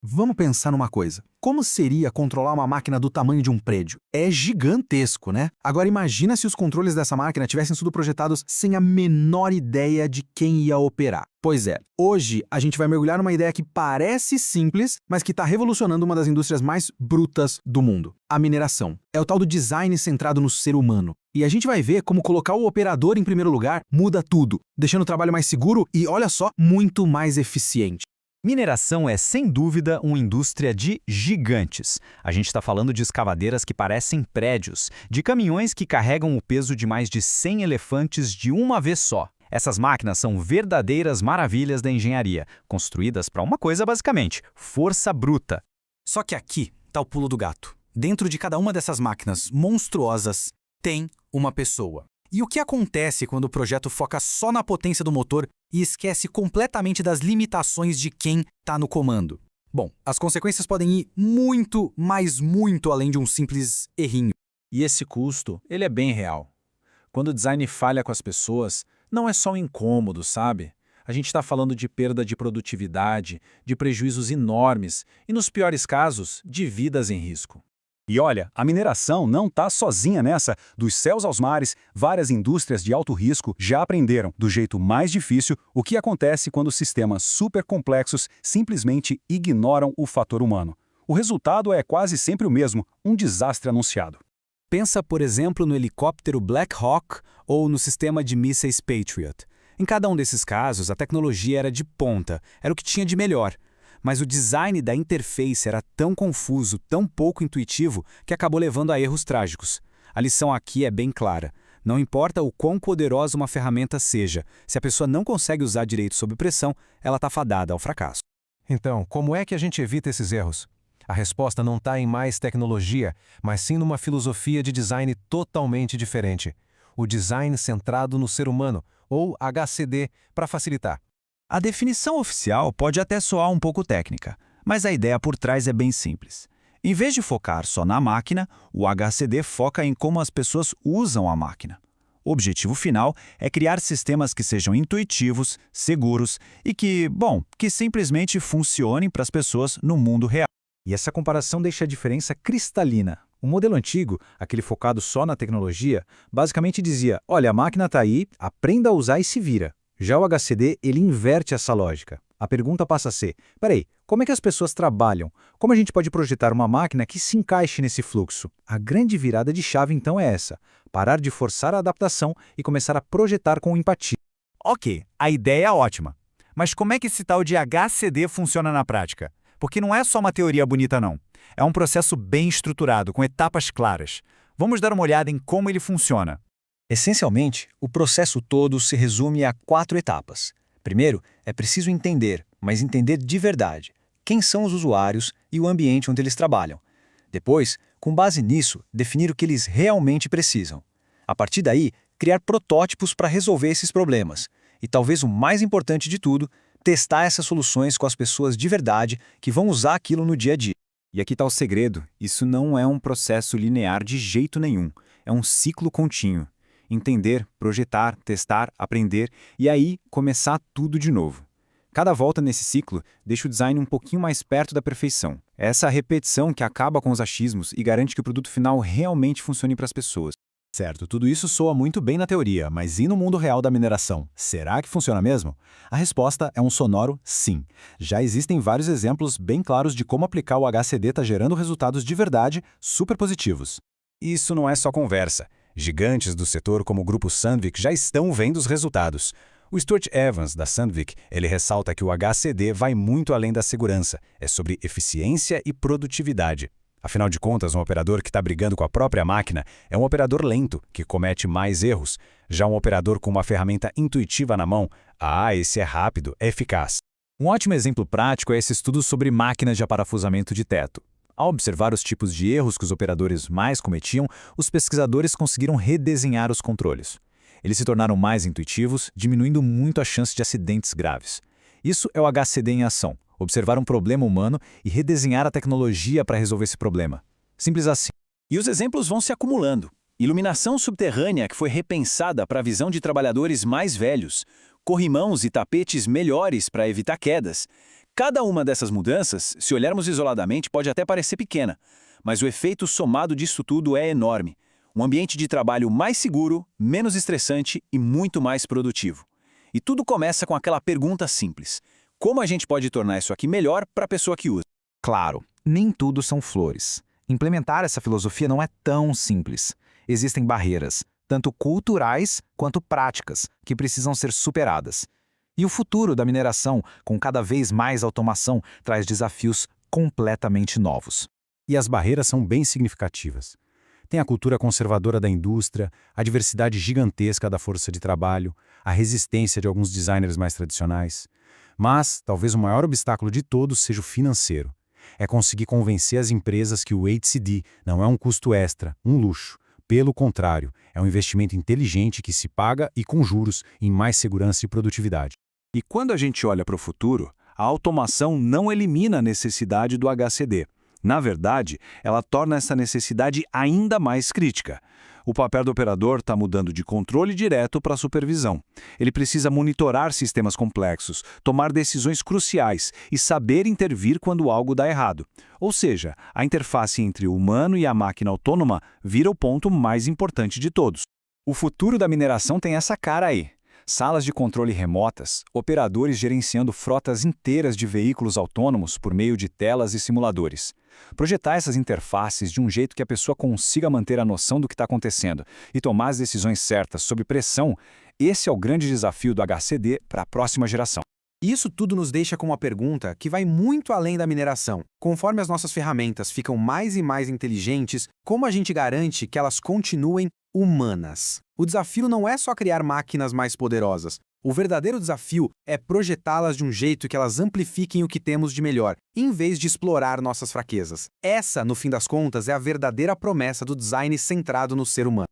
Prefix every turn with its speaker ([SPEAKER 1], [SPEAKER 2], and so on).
[SPEAKER 1] Vamos pensar numa coisa. Como seria controlar uma máquina do tamanho de um prédio? É gigantesco, né? Agora imagina se os controles dessa máquina tivessem sido projetados sem a menor ideia de quem ia operar. Pois é, hoje a gente vai mergulhar numa ideia que parece simples, mas que está revolucionando uma das indústrias mais brutas do mundo: a mineração. É o tal do design centrado no ser humano. E a gente vai ver como colocar o operador em primeiro lugar muda tudo, deixando o trabalho mais seguro e, olha só, muito mais eficiente.
[SPEAKER 2] Mineração é, sem dúvida, uma indústria de gigantes. A gente está falando de escavadeiras que parecem prédios, de caminhões que carregam o peso de mais de 100 elefantes de uma vez só. Essas máquinas são verdadeiras maravilhas da engenharia, construídas para uma coisa basicamente: força bruta.
[SPEAKER 3] Só que aqui está o pulo do gato. Dentro de cada uma dessas máquinas monstruosas tem uma pessoa. E o que acontece quando o projeto foca só na potência do motor e esquece completamente das limitações de quem está no comando? Bom, as consequências podem ir muito, mas muito além de um simples errinho.
[SPEAKER 4] E esse custo, ele é bem real. Quando o design falha com as pessoas, não é só um incômodo, sabe? A gente está falando de perda de produtividade, de prejuízos enormes e, nos piores casos, de vidas em risco.
[SPEAKER 5] E olha, a mineração não está sozinha nessa. Dos céus aos mares, várias indústrias de alto risco já aprenderam, do jeito mais difícil, o que acontece quando sistemas supercomplexos simplesmente ignoram o fator humano. O resultado é quase sempre o mesmo: um desastre anunciado.
[SPEAKER 3] Pensa, por exemplo, no helicóptero Black Hawk ou no sistema de mísseis Patriot. Em cada um desses casos, a tecnologia era de ponta, era o que tinha de melhor. Mas o design da interface era tão confuso, tão pouco intuitivo, que acabou levando a erros trágicos. A lição aqui é bem clara. Não importa o quão poderosa uma ferramenta seja, se a pessoa não consegue usar direito sob pressão, ela está fadada ao fracasso.
[SPEAKER 6] Então, como é que a gente evita esses erros? A resposta não está em mais tecnologia, mas sim numa filosofia de design totalmente diferente. O design centrado no ser humano, ou HCD, para facilitar.
[SPEAKER 2] A definição oficial pode até soar um pouco técnica, mas a ideia por trás é bem simples. Em vez de focar só na máquina, o HCD foca em como as pessoas usam a máquina. O objetivo final é criar sistemas que sejam intuitivos, seguros e que simplesmente funcionem para as pessoas no mundo real.
[SPEAKER 4] E essa comparação deixa a diferença cristalina. O modelo antigo, aquele focado só na tecnologia, basicamente dizia: olha, a máquina está aí, aprenda a usar e se vira. Já o HCD, ele inverte essa lógica. A pergunta passa a ser: peraí, como é que as pessoas trabalham? Como a gente pode projetar uma máquina que se encaixe nesse fluxo? A grande virada de chave então é essa: parar de forçar a adaptação e começar a projetar com empatia.
[SPEAKER 2] Ok, a ideia é ótima. Mas como é que esse tal de HCD funciona na prática? Porque não é só uma teoria bonita não. É um processo bem estruturado, com etapas claras. Vamos dar uma olhada em como ele funciona.
[SPEAKER 7] Essencialmente, o processo todo se resume a 4 etapas. Primeiro, é preciso entender, mas entender de verdade, quem são os usuários e o ambiente onde eles trabalham. Depois, com base nisso, definir o que eles realmente precisam. A partir daí, criar protótipos para resolver esses problemas. E talvez o mais importante de tudo, testar essas soluções com as pessoas de verdade que vão usar aquilo no dia a dia.
[SPEAKER 4] E aqui está o segredo: isso não é um processo linear de jeito nenhum. É um ciclo contínuo. Entender, projetar, testar, aprender e aí começar tudo de novo. Cada volta nesse ciclo deixa o design um pouquinho mais perto da perfeição. É essa repetição que acaba com os achismos e garante que o produto final realmente funcione para as pessoas.
[SPEAKER 5] Certo, tudo isso soa muito bem na teoria, mas e no mundo real da mineração? Será que funciona mesmo? A resposta é um sonoro sim. Já existem vários exemplos bem claros de como aplicar o HCD está gerando resultados de verdade super positivos. Isso não é só conversa. Gigantes do setor como o grupo Sandvik já estão vendo os resultados. O Stuart Evans, da Sandvik, ele ressalta que o HCD vai muito além da segurança. É sobre eficiência e produtividade. Afinal de contas, um operador que está brigando com a própria máquina é um operador lento, que comete mais erros. Já um operador com uma ferramenta intuitiva na mão, esse é rápido, é eficaz.
[SPEAKER 4] Um ótimo exemplo prático é esse estudo sobre máquinas de aparafusamento de teto. Ao observar os tipos de erros que os operadores mais cometiam, os pesquisadores conseguiram redesenhar os controles. Eles se tornaram mais intuitivos, diminuindo muito a chance de acidentes graves. Isso é o HCD em ação: observar um problema humano e redesenhar a tecnologia para resolver esse problema. Simples assim.
[SPEAKER 7] E os exemplos vão se acumulando. Iluminação subterrânea que foi repensada para a visão de trabalhadores mais velhos, corrimãos e tapetes melhores para evitar quedas, Cada uma dessas mudanças, se olharmos isoladamente, pode até parecer pequena, mas o efeito somado disso tudo é enorme. Um ambiente de trabalho mais seguro, menos estressante e muito mais produtivo. E tudo começa com aquela pergunta simples: como a gente pode tornar isso aqui melhor para a pessoa que usa?
[SPEAKER 1] Claro, nem tudo são flores. Implementar essa filosofia não é tão simples. Existem barreiras, tanto culturais quanto práticas, que precisam ser superadas. E o futuro da mineração, com cada vez mais automação, traz desafios completamente novos.
[SPEAKER 5] E as barreiras são bem significativas. Tem a cultura conservadora da indústria, a diversidade gigantesca da força de trabalho, a resistência de alguns designers mais tradicionais. Mas, talvez o maior obstáculo de todos seja o financeiro. É conseguir convencer as empresas que o HCD não é um custo extra, um luxo. Pelo contrário, é um investimento inteligente que se paga e com juros em mais segurança e produtividade.
[SPEAKER 2] E quando a gente olha para o futuro, a automação não elimina a necessidade do HCD. Na verdade, ela torna essa necessidade ainda mais crítica. O papel do operador está mudando de controle direto para supervisão. Ele precisa monitorar sistemas complexos, tomar decisões cruciais e saber intervir quando algo dá errado. Ou seja, a interface entre o humano e a máquina autônoma vira o ponto mais importante de todos.
[SPEAKER 7] O futuro da mineração tem essa cara aí. Salas de controle remotas, operadores gerenciando frotas inteiras de veículos autônomos por meio de telas e simuladores. Projetar essas interfaces de um jeito que a pessoa consiga manter a noção do que está acontecendo e tomar as decisões certas sob pressão, esse é o grande desafio do HCD para a próxima geração.
[SPEAKER 1] Isso tudo nos deixa com uma pergunta que vai muito além da mineração. Conforme as nossas ferramentas ficam mais e mais inteligentes, como a gente garante que elas continuem humanas? O desafio não é só criar máquinas mais poderosas. O verdadeiro desafio é projetá-las de um jeito que elas amplifiquem o que temos de melhor, em vez de explorar nossas fraquezas. Essa, no fim das contas, é a verdadeira promessa do design centrado no ser humano.